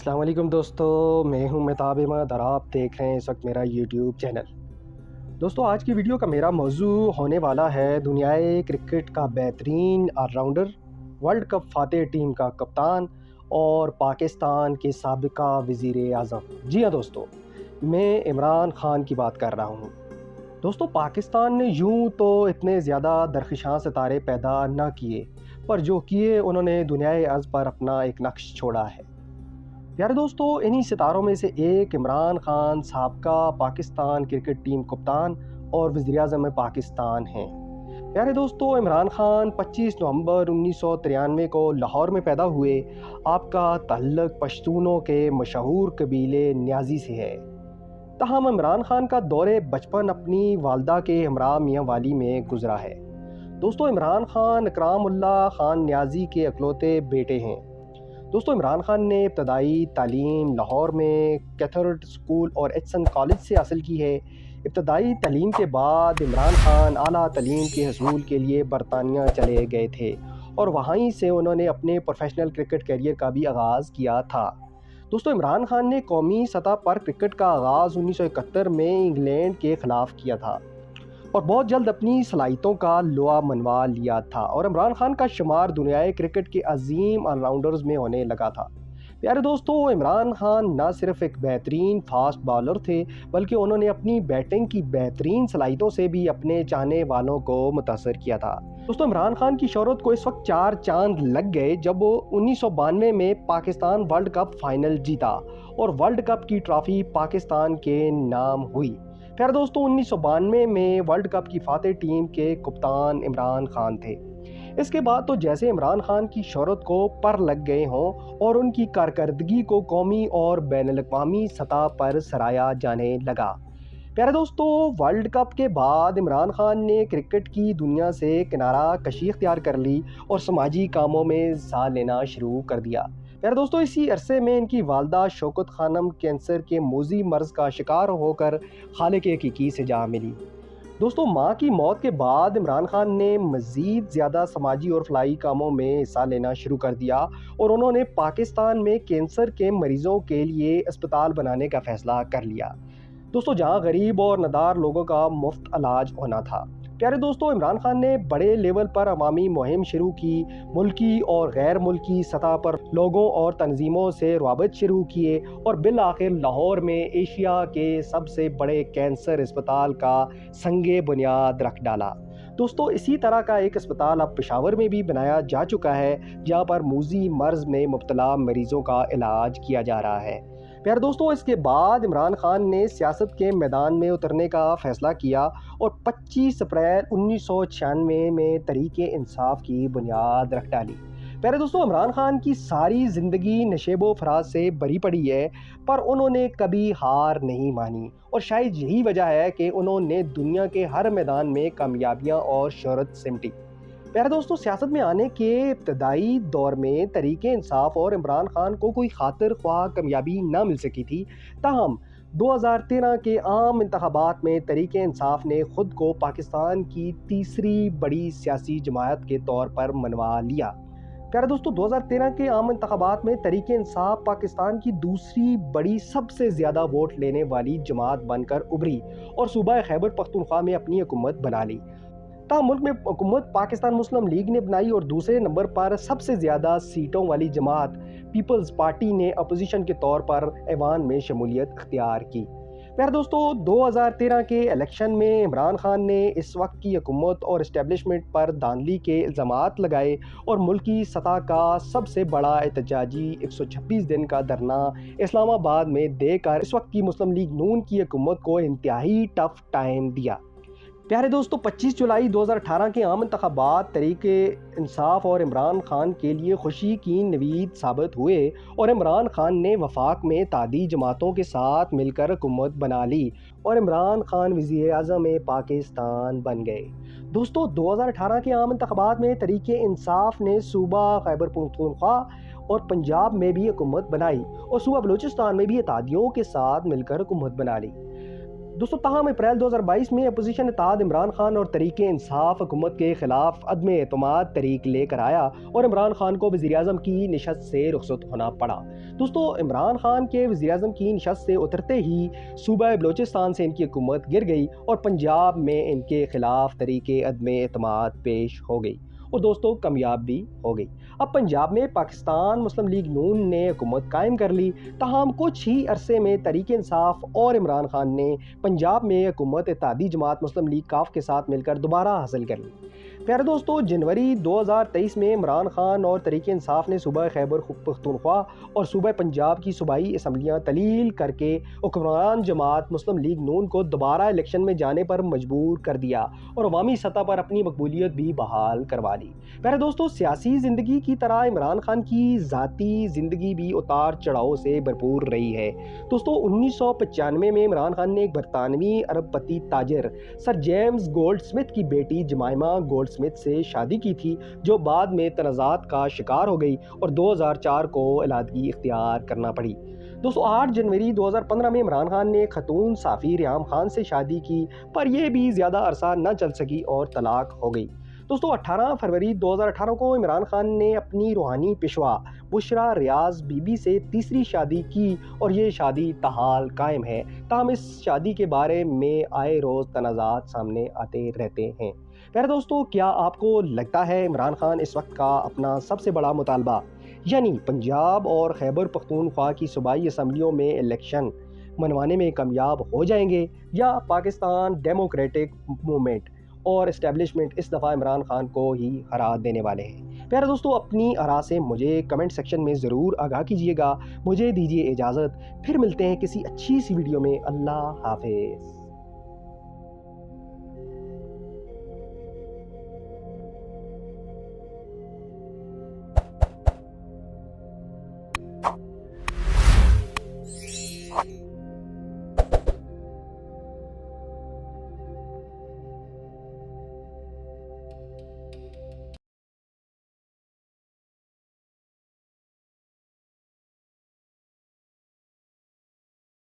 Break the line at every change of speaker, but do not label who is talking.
अस्सलाम वालेकुम दोस्तों, मैं हूं मेहताब अहमद और आप देख रहे हैं इस वक्त मेरा यूट्यूब चैनल। दोस्तों, आज की वीडियो का मेरा मौजू होने वाला है दुनियाई क्रिकेट का बेहतरीन allrounder, world cup Fateh team का कप्तान और पाकिस्तान के साबिका वज़ीर आज़म। जी हाँ दोस्तों, मैं इमरान खान की बात कर रहा हूँ। दोस्तों, पाकिस्तान ने यूं तो इतने ज़्यादा दरख्शां सितारे पैदा ना किए, पर जो किए उन्होंने दुनियाई अर्ज़ पर अपना एक नक्श छोड़ा है। प्यारे दोस्तों, इन्हीं सितारों में से एक इमरान खान साबका पाकिस्तान क्रिकेट टीम कप्तान और वज़ीर-ए-आज़म पाकिस्तान हैं। प्यारे दोस्तों, इमरान खान 25 नवंबर 1993 को लाहौर में पैदा हुए। आपका ताल्लुक़ पश्तूनों के मशहूर कबीले न्याज़ी से है। ताहम इमरान खान का दौरे बचपन अपनी वालदा के हमरा मियाँ वाली में गुजरा है। दोस्तों, इमरान खान इकरामुल्लाह खान न्याज़ी के इकलौते बेटे हैं। दोस्तों, इमरान खान ने इब्तदाई तालीम लाहौर में कैथोरेट स्कूल और एचसन कॉलेज से हासिल की है। इब्तदाई तालीम के बाद इमरान खान आला तालीम के हसूल के लिए बरतानिया चले गए थे और वहीं से उन्होंने अपने प्रोफेशनल क्रिकेट करियर का भी आगाज़ किया था। दोस्तों, इमरान खान ने कौमी सतह पर क्रिकेट का आगाज़ 1971 में इंग्लैंड के ख़िलाफ़ किया था और बहुत जल्द अपनी सलाहियतों का लोहा मनवा लिया था और इमरान खान का शुमार दुनियाई क्रिकेट के अजीम ऑलराउंडर्स में होने लगा था। प्यारे दोस्तों, इमरान खान न सिर्फ एक बेहतरीन फास्ट बॉलर थे, बल्कि उन्होंने अपनी बैटिंग की बेहतरीन सलाहियतों से भी अपने चाहने वालों को मुतासर किया था। दोस्तों, इमरान खान की शोहरत को इस वक्त 4 चांद लग गए जब वो 1992 में पाकिस्तान वर्ल्ड कप फाइनल जीता और वर्ल्ड कप की ट्रॉफी पाकिस्तान के नाम हुई। प्यारे दोस्तों, 1992 में वर्ल्ड कप की फातेह टीम के कप्तान इमरान खान थे। इसके बाद तो जैसे इमरान खान की शोहरत को पर लग गए हों और उनकी कारकर्दगी को कौमी और बैनुल-अक़वामी सतह पर सराहा जाने लगा। प्यारे दोस्तों, वर्ल्ड कप के बाद इमरान खान ने क्रिकेट की दुनिया से किनारा कशी इख्तियार कर ली और समाजी कामों में हिस्सा लेना शुरू कर दिया। प्यारे दोस्तों, इसी अरसे में इनकी वालदा शौकत खानम कैंसर के मोज़ी मर्ज़ का शिकार होकर खालिक हकीकी से जा मिली। दोस्तों, माँ की मौत के बाद इमरान खान ने मज़ीद ज़्यादा समाजी और फलाही कामों में हिस्सा लेना शुरू कर दिया और उन्होंने पाकिस्तान में कैंसर के मरीज़ों के लिए अस्पताल बनाने का फ़ैसला कर लिया। दोस्तों, जहाँ गरीब और नदार लोगों का मुफ्त इलाज होना था। प्यारे दोस्तों, इमरान खान ने बड़े लेवल पर अवामी मुहिम शुरू की। मुल्की और गैर मुल्की सतह पर लोगों और तंजीमों से रवाबित शुरू किए और बिल आखिर लाहौर में एशिया के सबसे बड़े कैंसर अस्पताल का संगे बुनियाद रख डाला। दोस्तों, इसी तरह का एक अस्पताल अब पेशावर में भी बनाया जा चुका है, जहाँ पर मोज़ी मर्ज़ में मुब्तला मरीज़ों का इलाज किया जा रहा है। प्यारे दोस्तों, इसके बाद इमरान खान ने सियासत के मैदान में उतरने का फ़ैसला किया और 25 अप्रैल 1996 में तहरीक-ए-इंसाफ की बुनियाद रख डाली। प्यारे दोस्तों, इमरान खान की सारी ज़िंदगी नशेबो फराज से भरी पड़ी है, पर उन्होंने कभी हार नहीं मानी और शायद यही वजह है कि उन्होंने दुनिया के हर मैदान में कामयाबियाँ और शोहरत सिमटी। प्यारे दोस्तों, सियासत में आने के इब्तदाई दौर में तहरीक-ए-इंसाफ और इमरान खान को कोई खातिर ख्वाह कामयाबी ना मिल सकी थी। ताहम 2013 के आम इंतखाबात में तहरीक-ए-इंसाफ ने ख़ुद को पाकिस्तान की तीसरी बड़ी सियासी जमात के तौर पर मनवा लिया। प्यारे दोस्तों, 2013 के आम इंतखाबात में तहरीक-ए-इंसाफ पाकिस्तान की दूसरी बड़ी सबसे ज़्यादा वोट लेने वाली जमात बनकर उभरी और सूबा खैबर पख्तूनख्वा में अपनी हुकूमत बना ली। मुल्क में हुकूमत पाकिस्तान मुस्लिम लीग ने बनाई और दूसरे नंबर पर सबसे ज़्यादा सीटों वाली जमात पीपल्स पार्टी ने अपोजिशन के तौर पर ऐवान में शमूलियत अख्तियार की। प्यारे दोस्तों, 2013 के इलेक्शन में इमरान खान ने इस वक्त की हुकूमत और इस्टेब्लिशमेंट पर धांधली के इल्ज़ामात लगाए और मुल्की सतह का सबसे बड़ा एहतजाजी 126 दिन का धरना इस्लामाबाद में देकर इस वक्त की मुस्लिम लीग नून की हुकूमत को इंतहाई टफ टाइम दिया। प्यारे दोस्तों, 25 जुलाई 2018 के आम इंतखाबात तहरीक-ए-इंसाफ और इमरान खान के लिए खुशी की नवीद साबित हुए और इमरान खान ने वफाक में तादी जमातों के साथ मिलकर हुकूमत बना ली और इमरान खान वज़ीर-ए-आज़म पाकिस्तान बन गए। दोस्तों, 2018 के आम इंतखाबात में तहरीक-ए-इंसाफ ने सूबा खैबर पख्तूनख्वा और पंजाब में भी हुकूमत बनाई और सूबा बलूचिस्तान में भी इत्तेहादियों के साथ मिलकर हुकूमत बना ली। دوستو تاہم اپریل 2022 میں اپوزیشن اتحاد عمران خان اور تحریک انصاف حکومت کے خلاف عدم اعتماد طریق لے کر آیا اور عمران خان کو وزیر اعظم کی نشست سے رخصت ہونا پڑا۔ دوستو عمران خان کے وزیر اعظم کی نشست سے اترتے ہی صوبہ بلوچستان سے ان کی حکومت گر گئی اور پنجاب میں ان کے خلاف طریق عدم اعتماد پیش ہو گئی اور دوستو کامیاب بھی ہو گئی۔ اب پنجاب میں پاکستان مسلم لیگ نون نے حکومت قائم کر لی، تاہم کچھ ہی عرصے میں تحریک انصاف اور عمران خان نے پنجاب میں حکومت اتحادی جماعت مسلم لیگ کاف کے ساتھ مل کر دوبارہ حاصل کر لی۔ پیارے دوستو، جنوری 2023 میں عمران خان اور تحریک انصاف نے صوبہ خیبر پختونخوا اور صوبہ پنجاب کی صوبائی اسمبلیاں تلیل کر کے حکمران جماعت مسلم لیگ نون کو دوبارہ الیکشن میں جانے پر مجبور کر دیا اور عوامی سطح پر اپنی مقبولیت بھی بحال کروا لی۔ پیارے دوستو، سیاسی زندگی کی طرح عمران خان کی ذاتی زندگی بھی اتار چڑھاؤ سے بھرپور رہی ہے۔ دوستو 1995 میں عمران خان نے ایک برطانوی ارب پتی تاجر سر جیمز گولڈ سمتھ کی بیٹی جمائمہ گولڈ سمتھ سے شادی کی تھی، جو بعد میں تنازعات کا شکار ہو گئی اور 2004 کو علیحدگی اختیار کرنا پڑی۔ دوستو 8 جنوری 2015 میں عمران خان نے خاتون صحافی ریحام خان سے شادی کی، پر یہ بھی زیادہ عرصہ نہ چل سکی اور طلاق ہو گئی۔ دوستو 18 فروری 2018 کو عمران خان نے اپنی روحانی پیشوا بشرا ریاض بی بی سے تیسری شادی کی اور یہ شادی تاحال قائم ہے، تاہم اس شادی کے بارے میں آئے روز تنازعات سامنے آتے رہتے ہیں۔ پیارے دوستو، کیا آپ کو لگتا ہے عمران خان اس وقت کا اپنا سب سے بڑا مطالبہ یعنی پنجاب اور خیبر پختونخوا کی صوبائی اسمبلیوں میں الیکشن منوانے میں کامیاب ہو جائیں گے، یا پاکستان ڈیموکریٹک موومنٹ اور اسٹیبلشمنٹ اس دفعہ عمران خان کو ہی ہرا دینے والے ہیں؟ پیارے دوستو، اپنی آراء سے مجھے کمنٹ سیکشن میں ضرور آگاہ کیجیے گا۔ مجھے دیجیے اجازت، پھر ملتے ہیں کسی اچھی سی ویڈیو میں۔ اللہ حافظ۔